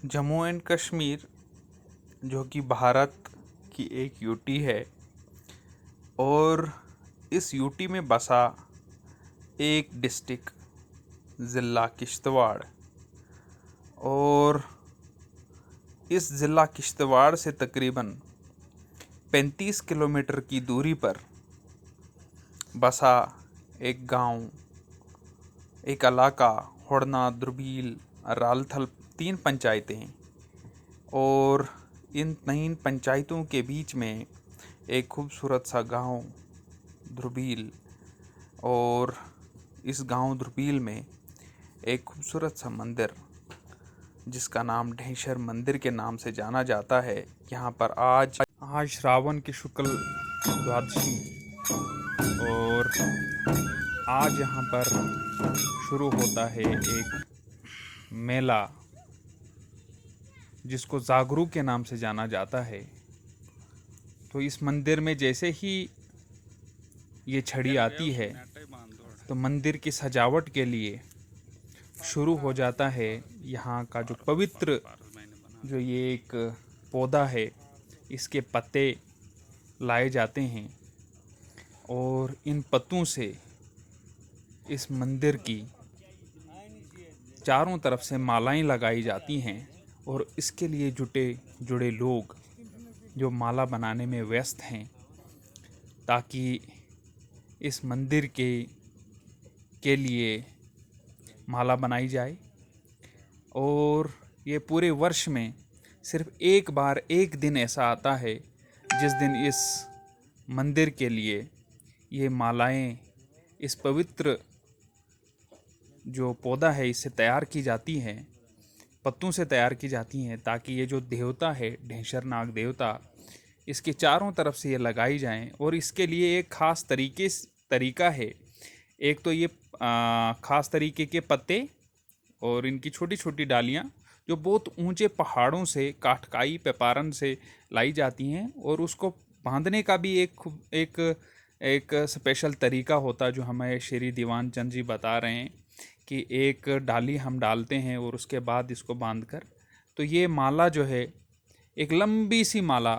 Jammu and Kashmir जो कि भारत की एक यूटी है और इस यूटी में बसा एक डिस्ट्रिक्ट ज़िला किश्तवाड़। और इस ज़िला किश्तवाड़ से तकरीबन 35 किलोमीटर की दूरी पर बसा एक गांव, एक इलाका, होड़ना, द्रुबील, रालथल, 3 पंचायतें। और इन 3 पंचायतों के बीच में एक खूबसूरत सा गांव द्रुबील। और इस गांव द्रुबील में एक खूबसूरत सा मंदिर जिसका नाम ढेंशर मंदिर के नाम से जाना जाता है। यहाँ पर आज श्रावण की शुक्ल द्वादशी और आज यहाँ पर शुरू होता है एक मेला जिसको जागरू के नाम से जाना जाता है। तो इस मंदिर में जैसे ही ये छड़ी आती है तो मंदिर की सजावट के लिए शुरू हो जाता है यहाँ का जो पवित्र जो ये एक पौधा है, इसके पत्ते लाए जाते हैं और इन पत्तों से इस मंदिर की चारों तरफ से मालाएं लगाई जाती हैं। और इसके लिए जुड़े लोग जो माला बनाने में व्यस्त हैं ताकि इस मंदिर के लिए माला बनाई जाए। और ये पूरे वर्ष में सिर्फ एक बार एक दिन ऐसा आता है जिस दिन इस मंदिर के लिए ये मालाएं इस पवित्र जो पौधा है इससे तैयार की जाती हैं, पत्तों से तैयार की जाती हैं, ताकि ये जो देवता है ढेंशर नाग देवता, इसके चारों तरफ से ये लगाई जाएं। और इसके लिए एक ख़ास तरीका है। एक तो ये ख़ास तरीके के पत्ते और इनकी छोटी छोटी डालियां जो बहुत ऊंचे पहाड़ों से काटकाई पेपारन से लाई जाती हैं। और उसको बांधने का भी एक स्पेशल तरीका होता है जो हमें श्री दीवान चंद जी बता रहे हैं कि एक डाली हम डालते हैं और उसके बाद इसको बांधकर तो ये माला जो है एक लंबी सी माला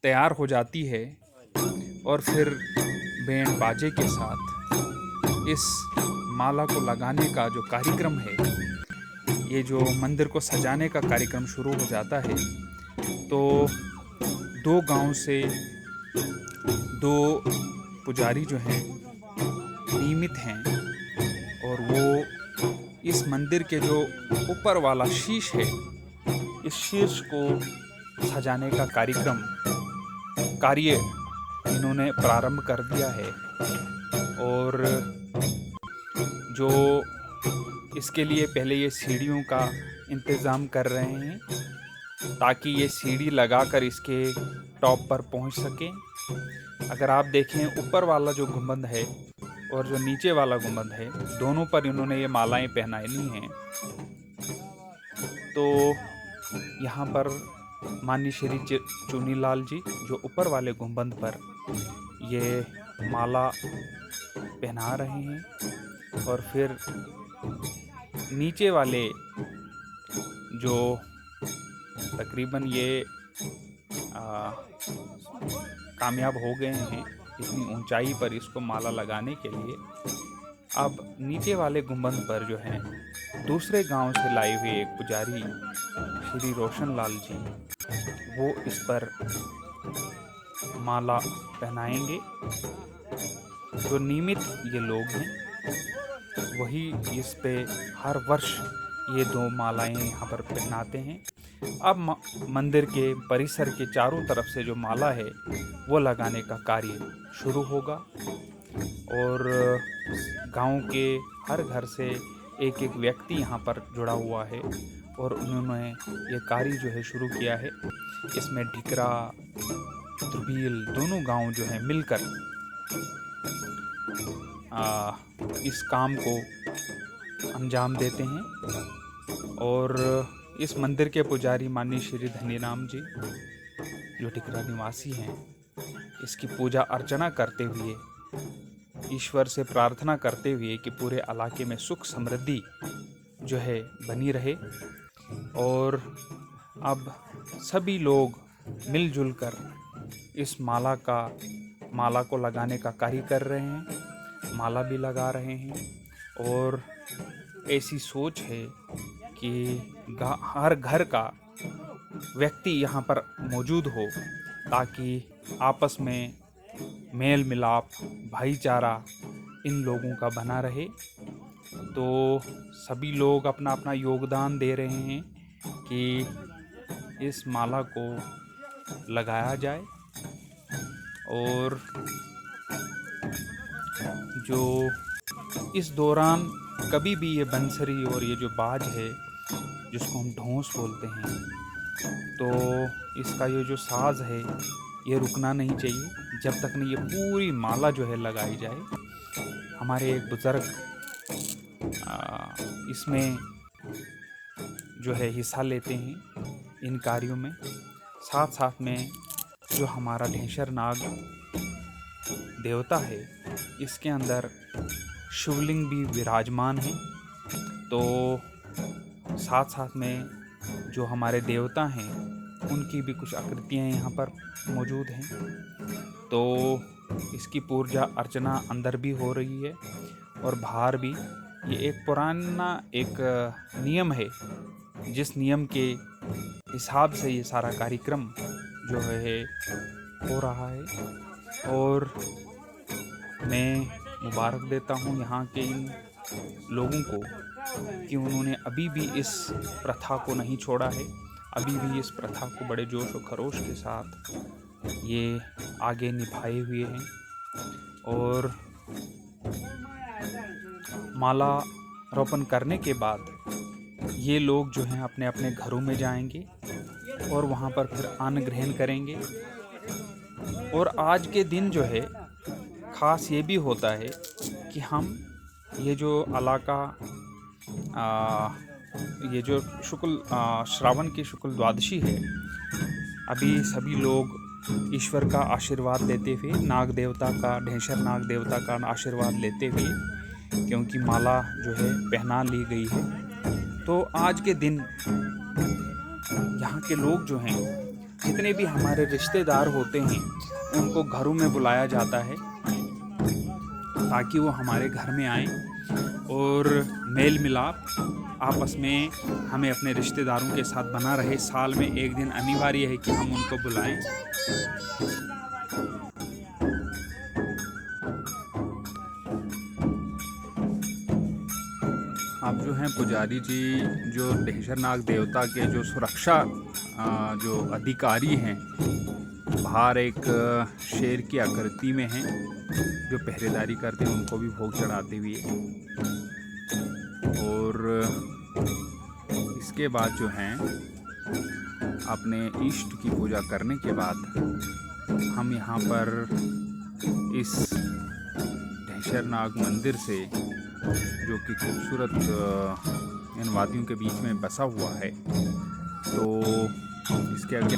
तैयार हो जाती है। और फिर बैंड बाजे के साथ इस माला को लगाने का जो कार्यक्रम है, ये जो मंदिर को सजाने का कार्यक्रम शुरू हो जाता है। तो 2 गांव से 2 पुजारी जो हैं नियमित हैं और वो इस मंदिर के जो ऊपर वाला शीश है, इस शीर्ष को सजाने का कार्य इन्होंने प्रारंभ कर दिया है। और जो इसके लिए पहले ये सीढ़ियों का इंतज़ाम कर रहे हैं ताकि ये सीढ़ी लगाकर इसके टॉप पर पहुंच सकें। अगर आप देखें ऊपर वाला जो गुंबद है और जो नीचे वाला गुंबद है, दोनों पर इन्होंने ये मालाएं पहनाई हैं। तो यहाँ पर माननीय श्री चुनीलाल जी जो ऊपर वाले गुंबद पर ये माला पहना रहे हैं और फिर नीचे वाले जो तकरीबन ये कामयाब हो गए हैं इतनी ऊंचाई पर इसको माला लगाने के लिए। अब नीचे वाले गुंबद पर जो है दूसरे गांव से लाए हुए एक पुजारी श्री रोशन लाल जी, वो इस पर माला पहनाएंगे। जो नियमित ये लोग हैं वही इस पे हर वर्ष ये 2 मालाएं यहाँ पर पहनाते हैं। अब मंदिर के परिसर के चारों तरफ से जो माला है वो लगाने का कार्य शुरू होगा। और गांव के हर घर से एक एक व्यक्ति यहाँ पर जुड़ा हुआ है और उन्होंने ये कार्य जो है शुरू किया है। इसमें ढिकरा, द्रुबील दोनों गांव जो हैं मिलकर इस काम को अंजाम देते हैं। और इस मंदिर के पुजारी माननीय श्री धनीराम जी जो टिकरा निवासी हैं, इसकी पूजा अर्चना करते हुए ईश्वर से प्रार्थना करते हुए कि पूरे इलाके में सुख समृद्धि जो है बनी रहे और अब सभी लोग मिलजुल कर इस माला को लगाने का कार्य कर रहे हैं, माला भी लगा रहे हैं। और ऐसी सोच है कि हर घर का व्यक्ति यहाँ पर मौजूद हो, ताकि आपस में मेल मिलाप, भाईचारा इन लोगों का बना रहे। तो सभी लोग अपना अपना योगदान दे रहे हैं कि इस माला को लगाया जाए। और जो इस दौरान कभी भी ये बंसरी और ये जो बाज है, जिसको हम ढोंस बोलते हैं, तो इसका ये जो साज है ये रुकना नहीं चाहिए जब तक नहीं ये पूरी माला जो है लगाई जाए। हमारे एक बुज़ुर्ग इसमें जो है हिस्सा लेते हैं इन कार्यों में। साथ साथ में जो हमारा ढेंशर नाग देवता है, इसके अंदर शिवलिंग भी विराजमान है। तो साथ साथ में जो हमारे देवता हैं उनकी भी कुछ आकृतियाँ यहाँ पर मौजूद हैं। तो इसकी पूजा अर्चना अंदर भी हो रही है और बाहर भी। ये एक पुराना एक नियम है, जिस नियम के हिसाब से ये सारा कार्यक्रम जो है हो रहा है। और मैं मुबारक देता हूँ यहाँ के इन लोगों को कि उन्होंने अभी भी इस प्रथा को नहीं छोड़ा है, अभी भी इस प्रथा को बड़े जोश और खरोश के साथ ये आगे निभाए हुए हैं। और माला रोपण करने के बाद ये लोग जो हैं अपने अपने घरों में जाएंगे और वहाँ पर फिर अन्न ग्रहण करेंगे। और आज के दिन जो है ख़ास ये भी होता है कि हम ये जो इलाका ये जो श्रावण की शुक्ल द्वादशी है, अभी सभी लोग ईश्वर का आशीर्वाद लेते हुए, नाग देवता का, ढेंशर नाग देवता का आशीर्वाद लेते हुए, क्योंकि माला जो है पहना ली गई है, तो आज के दिन यहाँ के लोग जो हैं, जितने भी हमारे रिश्तेदार होते हैं, उनको घरों में बुलाया जाता है ताकि वो हमारे घर में आएं और मेल मिलाप आपस में हमें अपने रिश्तेदारों के साथ बना रहे। साल में एक दिन अनिवार्य है कि हम उनको बुलाएं। अब जो हैं पुजारी जी, जो ढेंशर नाग देवता के जो सुरक्षा जो अधिकारी हैं, बाहर एक शेर की आकृति में हैं जो पहरेदारी करते हैं, उनको भी भोग चढ़ाते हुए। और इसके बाद जो हैं अपने इष्ट की पूजा करने के बाद हम यहाँ पर इस ढेंशर नाग मंदिर से, जो कि खूबसूरत इन वादियों के बीच में बसा हुआ है, तो इसके आगे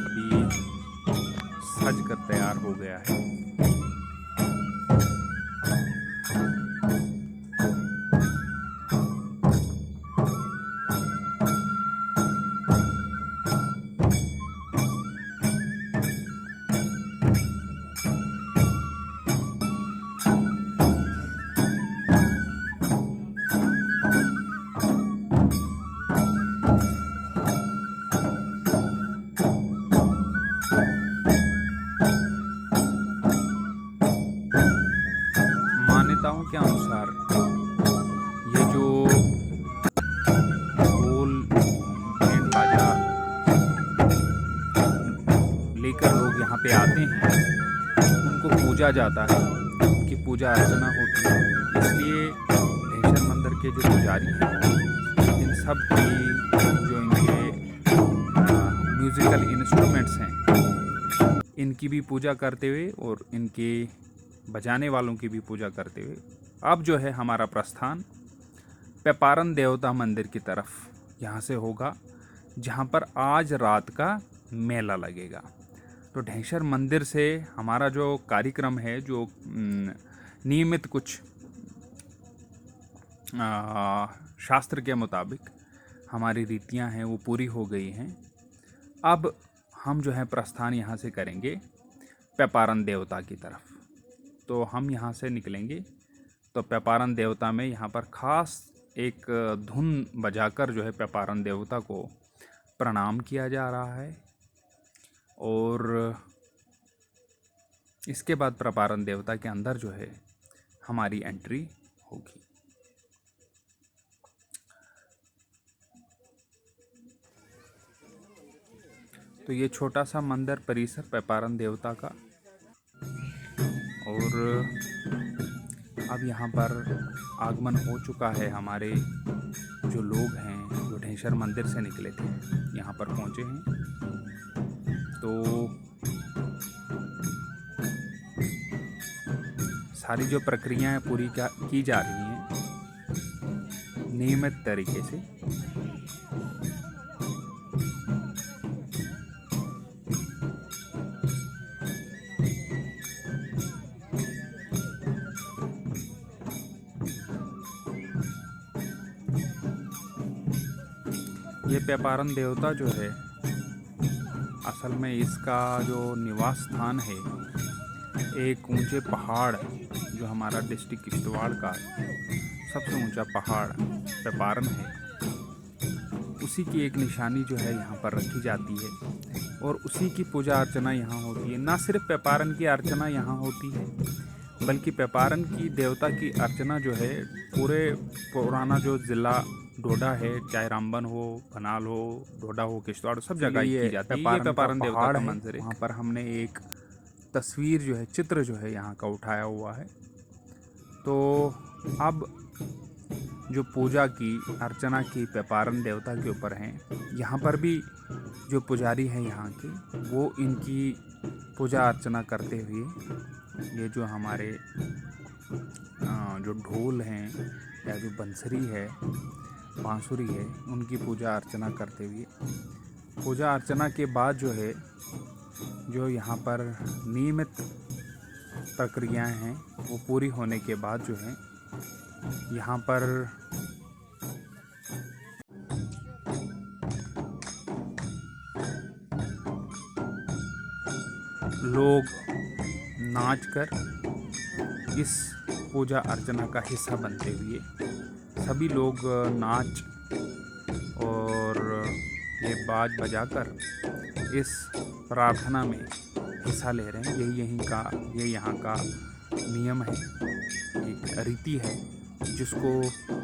अभी सज कर तैयार हो गया है। मान्यताओं के अनुसार ये जो ढोल बैंड बाजा लेकर लोग यहाँ पे आते हैं, उनको पूजा जाता है, उनकी पूजा अर्चना होती है। इसलिए ढेंशर मंदिर के जो पुजारी हैं, इन सब की जो इनके म्यूज़िकल इंस्ट्रूमेंट्स हैं, इनकी भी पूजा करते हुए और इनके बजाने वालों की भी पूजा करते हुए अब जो है हमारा प्रस्थान पेपारन देवता मंदिर की तरफ यहाँ से होगा, जहाँ पर आज रात का मेला लगेगा। तो ढेंशर मंदिर से हमारा जो कार्यक्रम है, जो नियमित कुछ शास्त्र के मुताबिक हमारी रीतियां हैं वो पूरी हो गई हैं। अब हम जो है प्रस्थान यहाँ से करेंगे पेपारन देवता की तरफ। तो हम यहाँ से निकलेंगे तो पेपारन देवता में यहाँ पर ख़ास एक धुन बजाकर जो है पेपारन देवता को प्रणाम किया जा रहा है। और इसके बाद पेपारन देवता के अंदर जो है हमारी एंट्री होगी। तो ये छोटा सा मंदिर परिसर पेपारन देवता का। और अब यहाँ पर आगमन हो चुका है। हमारे जो लोग हैं जो ढेंसर मंदिर से निकले थे यहाँ पर पहुँचे हैं। तो सारी जो प्रक्रियाएं पूरी की जा रही हैं नियमित तरीके से। ये पेपारन देवता जो है असल में इसका जो निवास स्थान है एक ऊंचे पहाड़, जो हमारा डिस्ट्रिक्ट किश्तवाड़ का सबसे ऊंचा पहाड़ पेपारन है, उसी की एक निशानी जो है यहाँ पर रखी जाती है और उसी की पूजा अर्चना यहाँ होती है। ना सिर्फ पेपारन की अर्चना यहाँ होती है बल्कि पेपारन की देवता की अर्चना जो है पूरे पुराना जो ज़िला डोडा है, चाहे रामबन हो, बनाल हो, डोडा हो, किश्तवाड़, सब जगह की जाती है। ये पेपारन देवता का मंदिर है। वहाँ पर हमने एक तस्वीर जो है, चित्र जो है यहाँ का उठाया हुआ है। तो अब जो पूजा की अर्चना की पेपारन देवता के ऊपर हैं, यहाँ पर भी जो पुजारी हैं यहाँ के वो इनकी पूजा अर्चना करते हुए ये जो हमारे जो ढोल हैं या जो बंसरी है, बांसुरी है, उनकी पूजा अर्चना करते हुए, पूजा अर्चना के बाद जो है जो यहाँ पर नियमित प्रक्रियाएं हैं वो पूरी होने के बाद जो है यहाँ पर लोग नाचकर इस पूजा अर्चना का हिस्सा बनते हुए सभी लोग नाच और ये बाज बजाकर इस प्रार्थना में हिस्सा ले रहे हैं। ये यहाँ का नियम है, एक रीति है जिसको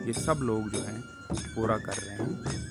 ये सब लोग जो हैं पूरा कर रहे हैं।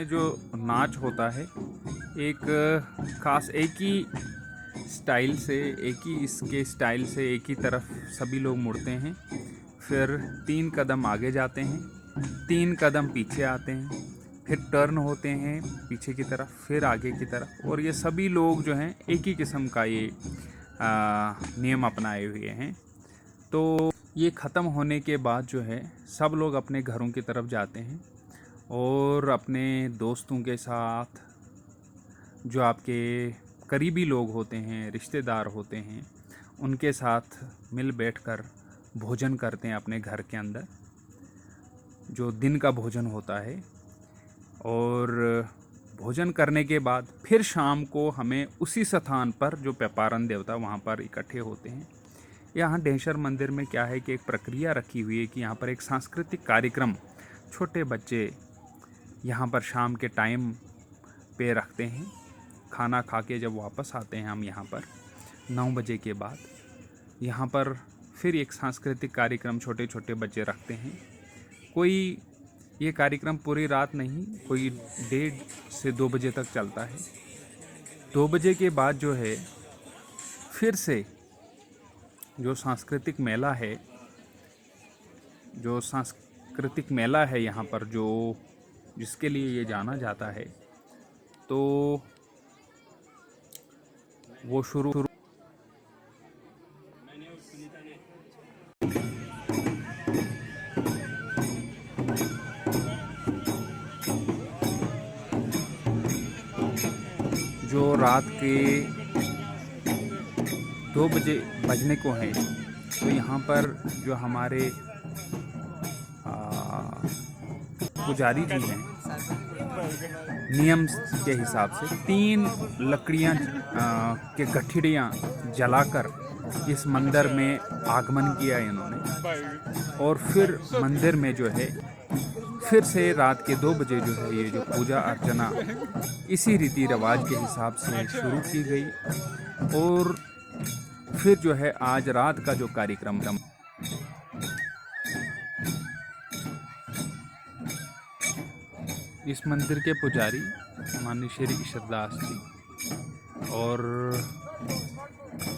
जो नाच होता है एक खास एक ही स्टाइल से, इसके स्टाइल से एक ही तरफ सभी लोग मुड़ते हैं, फिर 3 कदम आगे जाते हैं, 3 कदम पीछे आते हैं, फिर टर्न होते हैं पीछे की तरफ, फिर आगे की तरफ। और ये सभी लोग जो हैं एक ही किस्म का ये नियम अपनाए हुए हैं। तो ये ख़त्म होने के बाद जो है सब लोग अपने घरों की तरफ जाते हैं और अपने दोस्तों के साथ, जो आपके करीबी लोग होते हैं, रिश्तेदार होते हैं, उनके साथ मिल बैठकर भोजन करते हैं अपने घर के अंदर, जो दिन का भोजन होता है। और भोजन करने के बाद फिर शाम को हमें उसी स्थान पर जो पेपारन देवता वहाँ पर इकट्ठे होते हैं, यहाँ डेश्वर मंदिर में क्या है कि एक प्रक्रिया रखी हुई है कि यहाँ पर एक सांस्कृतिक कार्यक्रम छोटे बच्चे यहाँ पर शाम के टाइम पे रखते हैं। खाना खा के जब वापस आते हैं हम यहाँ पर 9 बजे के बाद, यहाँ पर फिर एक सांस्कृतिक कार्यक्रम छोटे छोटे बच्चे रखते हैं। कोई ये कार्यक्रम पूरी रात नहीं, कोई 1:30 से 2 बजे तक चलता है। 2 बजे के बाद जो है फिर से जो सांस्कृतिक मेला है यहाँ पर, जो जिसके लिए ये जाना जाता है, तो वो शुरू जो रात के 2 बजे बजने को हैं, तो यहाँ पर जो हमारे पुजारी जी हैं, नियम के हिसाब से 3 लकड़ियाँ के गठिड़ियाँ जलाकर इस मंदिर में आगमन किया इन्होंने। और फिर मंदिर में जो है फिर से रात के 2 बजे जो है ये जो पूजा अर्चना इसी रीति रिवाज के हिसाब से शुरू की गई। और फिर जो है आज रात का जो कार्यक्रम इस मंदिर के पुजारी माननीय श्री ईश्वरदास जी, और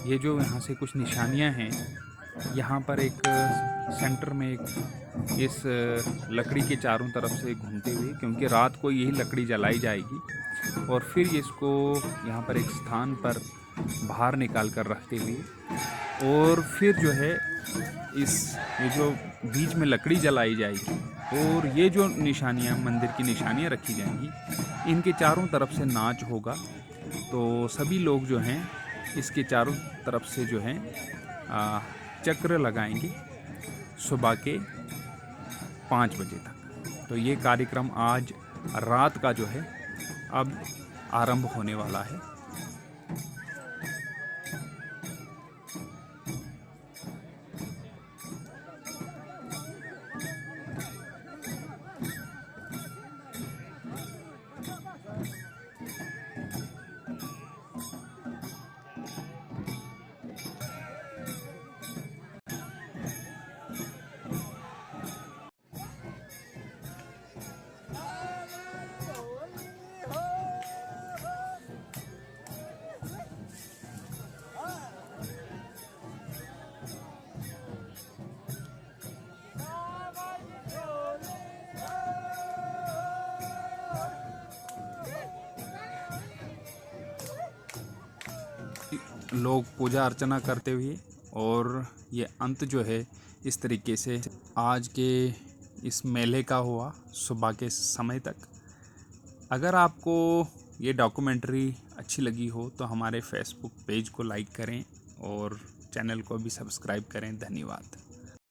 ये जो यहाँ से कुछ निशानियाँ हैं, यहाँ पर एक सेंटर में एक इस लकड़ी के चारों तरफ से घूमते हुए, क्योंकि रात को यही लकड़ी जलाई जाएगी और फिर इसको यहाँ पर एक स्थान पर बाहर निकाल कर रखते हुए, और फिर जो है ये जो बीच में लकड़ी जलाई जाएगी और ये जो निशानियाँ मंदिर की निशानियाँ रखी जाएंगी, इनके चारों तरफ से नाच होगा। तो सभी लोग जो हैं इसके चारों तरफ से जो हैं चक्र लगाएंगे सुबह के 5 बजे तक। तो ये कार्यक्रम आज रात का जो है अब आरंभ होने वाला है। लोग पूजा अर्चना करते हुए, और ये अंत जो है इस तरीके से आज के इस मेले का हुआ सुबह के समय तक। अगर आपको ये डॉक्यूमेंट्री अच्छी लगी हो तो हमारे फेसबुक पेज को लाइक करें और चैनल को भी सब्सक्राइब करें। धन्यवाद।